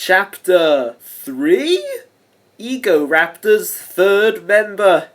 Chapter 3? Egoraptor's third member.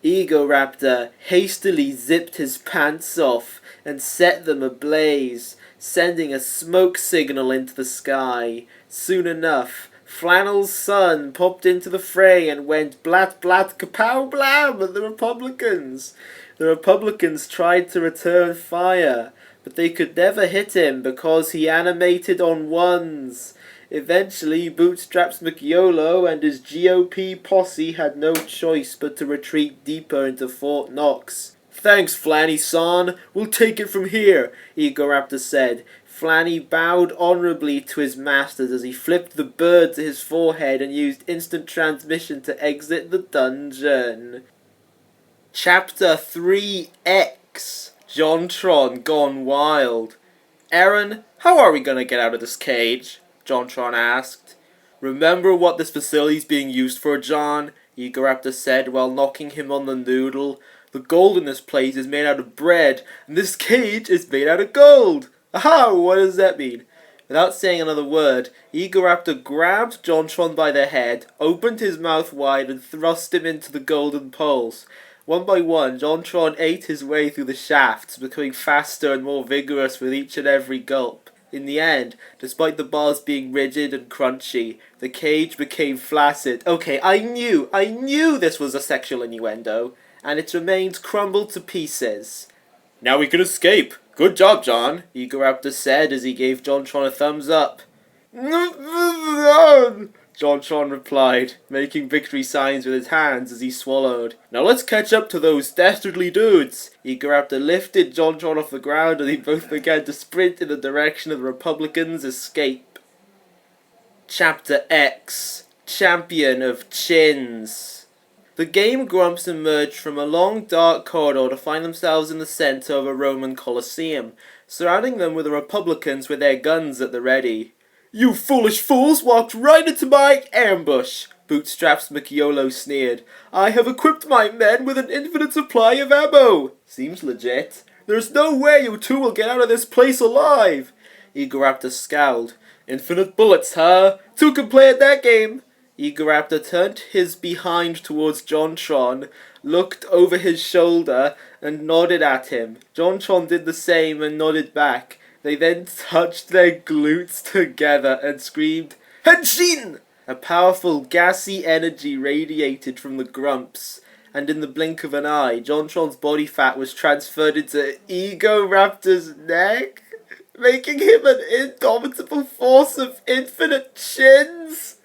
Egoraptor hastily zipped his pants off and set them ablaze, sending a smoke signal into the sky. Soon enough, Flannel's son popped into the fray and went blat blat kapow blam at the Republicans. The Republicans tried to return fire, but they could never hit him because he animated on ones. Eventually, Bootstraps McYolo and his GOP posse had no choice but to retreat deeper into Fort Knox. "Thanks, Flanny-san. We'll take it from here," Egoraptor said. Flanny bowed honorably to his masters as he flipped the bird to his forehead and used instant transmission to exit the dungeon. Chapter 3X. JonTron Gone Wild. "Aaron, how are we gonna get out of this cage?" JonTron asked. "Remember what this facility's being used for, John?" Egoraptor said while knocking him on the noodle. "The gold in this place is made out of bread, and this cage is made out of gold! Aha! What does that mean?" Without saying another word, Egoraptor grabbed JonTron by the head, opened his mouth wide, and thrust him into the golden poles. One by one, JonTron ate his way through the shafts, becoming faster and more vigorous with each and every gulp. In the end, despite the bars being rigid and crunchy, the cage became flaccid. Okay, I knew this was a sexual innuendo, and its remains crumbled to pieces. "Now we can escape. Good job, John," Egoraptor said as he gave JonTron a thumbs up. JonTron replied, making victory signs with his hands as he swallowed. "Now let's catch up to those dastardly dudes." Egoraptor lifted JonTron off the ground and they both began to sprint in the direction of the Republicans' escape. Chapter X. Champion of Chins. The Game Grumps emerged from a long dark corridor to find themselves in the center of a Roman Colosseum. Surrounding them were the Republicans with their guns at the ready. "You foolish fools walked right into my ambush," Bootstraps McYolo sneered. "I have equipped my men with an infinite supply of ammo." "Seems legit." "There's no way you two will get out of this place alive." Egoraptor scowled. "Infinite bullets, huh? Two can play at that game." Egoraptor turned his behind towards JonTron, looked over his shoulder, and nodded at him. JonTron did the same and nodded back. They then touched their glutes together and screamed, "Henshin!" A powerful, gassy energy radiated from the Grumps, and in the blink of an eye, JonTron's body fat was transferred into Egoraptor's neck, making him an indomitable force of infinite chins.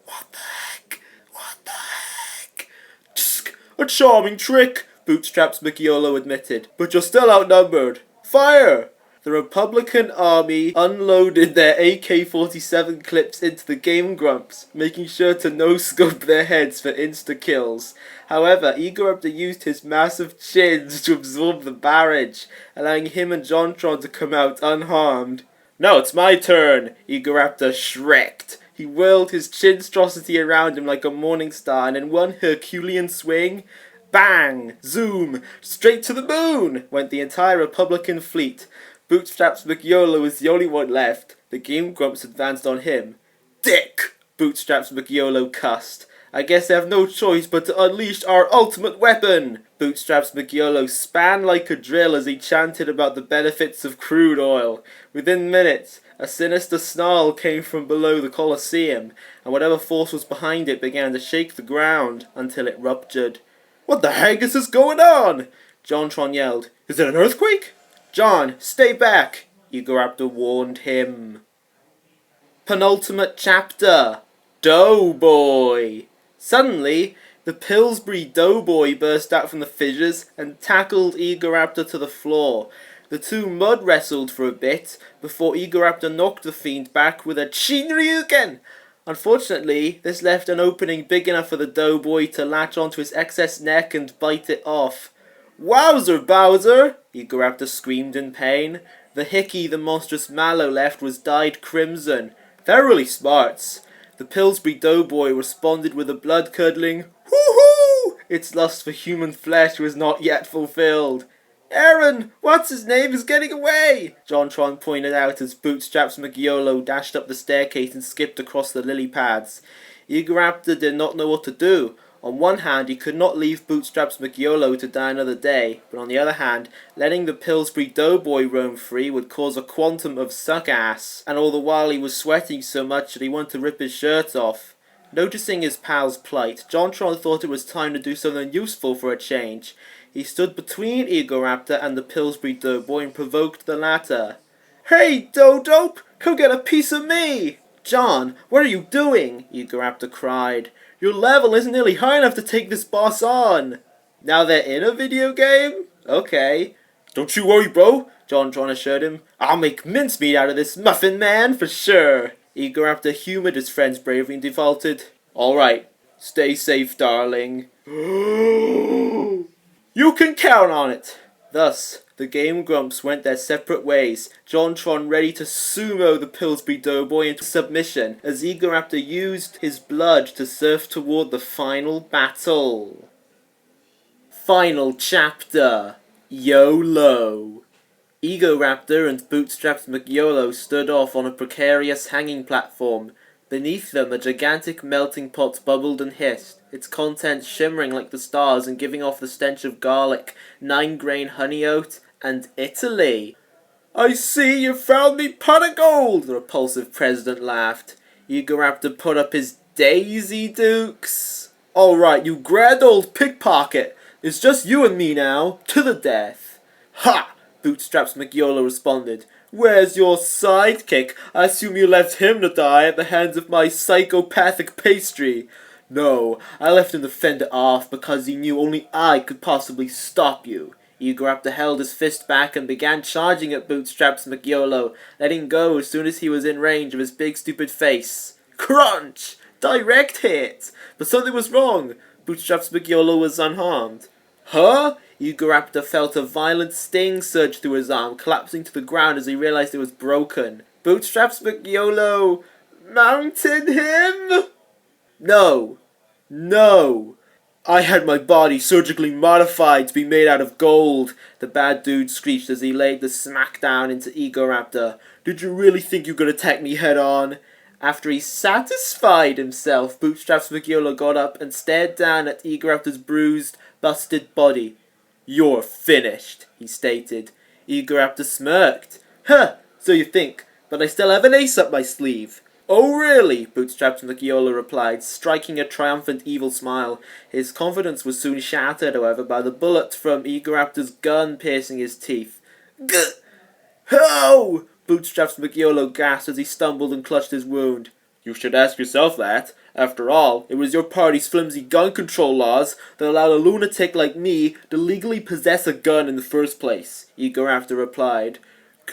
What the heck? What the heck? Tsk, a charming trick, Bootstraps McYolo admitted, but you're still outnumbered. Fire! The Republican army unloaded their AK-47 clips into the Game Grumps, making sure to no-scope their heads for insta-kills. However, Egoraptor used his massive chins to absorb the barrage, allowing him and JonTron to come out unharmed. "Now it's my turn," Egoraptor shrieked. He whirled his chinstrosity around him like a morning star, and in one Herculean swing, bang, zoom, straight to the moon went the entire Republican fleet. Bootstraps McYolo was the only one left. The Game Grumps advanced on him. "Dick!" Bootstraps McYolo cussed. "I guess I have no choice but to unleash our ultimate weapon!" Bootstraps McYolo span like a drill as he chanted about the benefits of crude oil. Within minutes, a sinister snarl came from below the Colosseum, and whatever force was behind it began to shake the ground until it ruptured. "What the heck is this going on?" JonTron yelled. "Is it an earthquake?" "John, stay back," Egoraptor warned him. Penultimate chapter. Doughboy. Suddenly, the Pillsbury Doughboy burst out from the fissures and tackled Egoraptor to the floor. The two mud wrestled for a bit before Egoraptor knocked the fiend back with a Shinryuken. Unfortunately, this left an opening big enough for the Doughboy to latch onto his excess neck and bite it off. "Wowzer, Bowser!" Egoraptor screamed in pain. The hickey the monstrous mallow left was dyed crimson. "They're really smarts." The Pillsbury Doughboy responded with a blood-curdling "hoo-hoo!" Its lust for human flesh was not yet fulfilled. Aaron, what's his name is getting away! JonTron pointed out as Bootstraps McYolo dashed up the staircase and skipped across the lily pads. Egoraptor did not know what to do. On one hand, he could not leave Bootstraps McYolo to die another day, but on the other hand, letting the Pillsbury Doughboy roam free would cause a quantum of suck-ass, and all the while he was sweating so much that he wanted to rip his shirt off. Noticing his pal's plight, JonTron thought it was time to do something useful for a change. He stood between Egoraptor and the Pillsbury Doughboy and provoked the latter. "Hey, Dope! Come get a piece of me!" "John, what are you doing?" Egoraptor cried. "Your level isn't nearly high enough to take this boss on." "Now they're in a video game? Okay." "Don't you worry, bro," JonTron assured him. "I'll make mincemeat out of this muffin man for sure." Egoraptor humoured his friend's bravery and defaulted. "Alright, stay safe, darling." "You can count on it." Thus, the Game Grumps went their separate ways, JonTron ready to sumo the Pillsbury Doughboy into submission as Egoraptor used his blood to surf toward the final battle. Final chapter. YOLO. Egoraptor and Bootstraps McYolo stood off on a precarious hanging platform. Beneath them, a gigantic melting pot bubbled and hissed, its contents shimmering like the stars and giving off the stench of garlic, 9-grain honey oat, and Italy. "I see you found me pot of gold," the repulsive president laughed. Egoraptor put up his Daisy Dukes. "Alright, you grand old pickpocket. It's just you and me now, to the death." "Ha!" Bootstraps McYolo responded. "Where's your sidekick? I assume you left him to die at the hands of my psychopathic pastry." "No, I left him to fend it off because he knew only I could possibly stop you." Egoraptor held his fist back and began charging at Bootstraps McYolo, letting go as soon as he was in range of his big stupid face. Crunch! Direct hit! But something was wrong. Bootstraps McYolo was unharmed. "Huh?" Egoraptor felt a violent sting surge through his arm, collapsing to the ground as he realized it was broken. Bootstraps McYolo mounted him? No. I had my body surgically modified to be made out of gold, the bad dude screeched as he laid the smackdown into Egoraptor. "Did you really think you could attack me head on?" After he satisfied himself, Bootstraps McYolo got up and stared down at Egoraptor's bruised, busted body. "You're finished," he stated. Egoraptor smirked. "Huh, so you think, but I still have an ace up my sleeve." "Oh really?" Bootstraps McYolo replied, striking a triumphant evil smile. His confidence was soon shattered, however, by the bullet from Egoraptor's gun piercing his teeth. "Gah! How?" Bootstraps McYolo gasped as he stumbled and clutched his wound. "You should ask yourself that. After all, it was your party's flimsy gun control laws that allowed a lunatic like me to legally possess a gun in the first place," Egoraptor replied.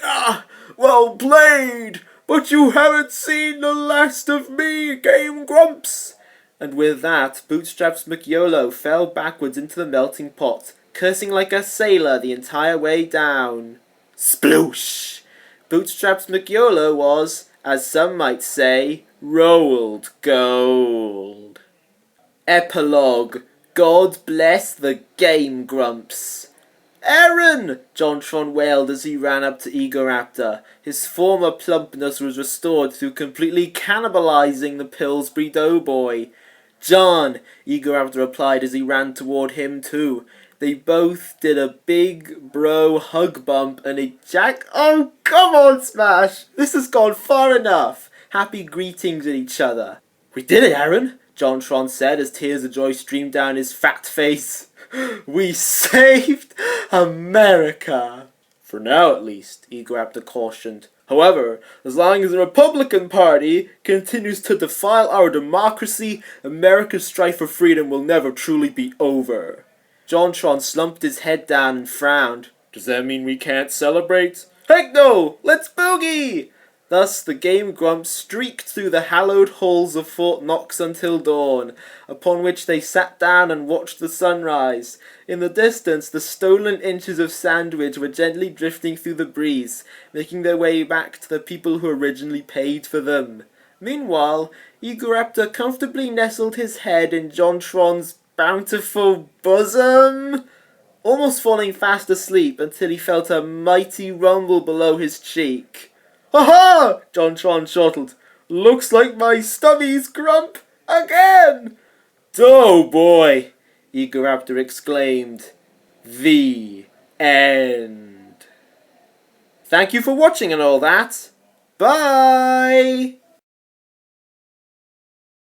"Ah, well played! But you haven't seen the last of me, Game Grumps!" And with that, Bootstraps McYolo fell backwards into the melting pot, cursing like a sailor the entire way down. Sploosh! Bootstraps McYolo was, as some might say, rolled gold. Epilogue. God bless the Game Grumps. "Aaron!" JonTron wailed as he ran up to Egoraptor. His former plumpness was restored through completely cannibalizing the Pillsbury Doughboy. "John!" Egoraptor replied as he ran toward him too. They both did a big bro hug bump and oh, come on, Smash! This has gone far enough! Happy greetings at each other. "We did it, Aaron!" JonTron said as tears of joy streamed down his fat face. "We saved America!" "For now, at least," Egoraptor cautioned. "However, as long as the Republican Party continues to defile our democracy, America's strife for freedom will never truly be over." JonTron slumped his head down and frowned. "Does that mean we can't celebrate?" "Heck no! Let's boogie!" Thus the Game Grumps streaked through the hallowed halls of Fort Knox until dawn, upon which they sat down and watched the sunrise. In the distance, the stolen inches of sandwich were gently drifting through the breeze, making their way back to the people who originally paid for them. Meanwhile, Egoraptor comfortably nestled his head in JonTron's bountiful bosom. almost falling fast asleep until he felt a mighty rumble below his cheek. "Ha ha!" JonTron chortled. "Looks like my stummy's grump again!" "Oh boy!" Egoraptor exclaimed. The end. Thank you for watching and all that. Bye!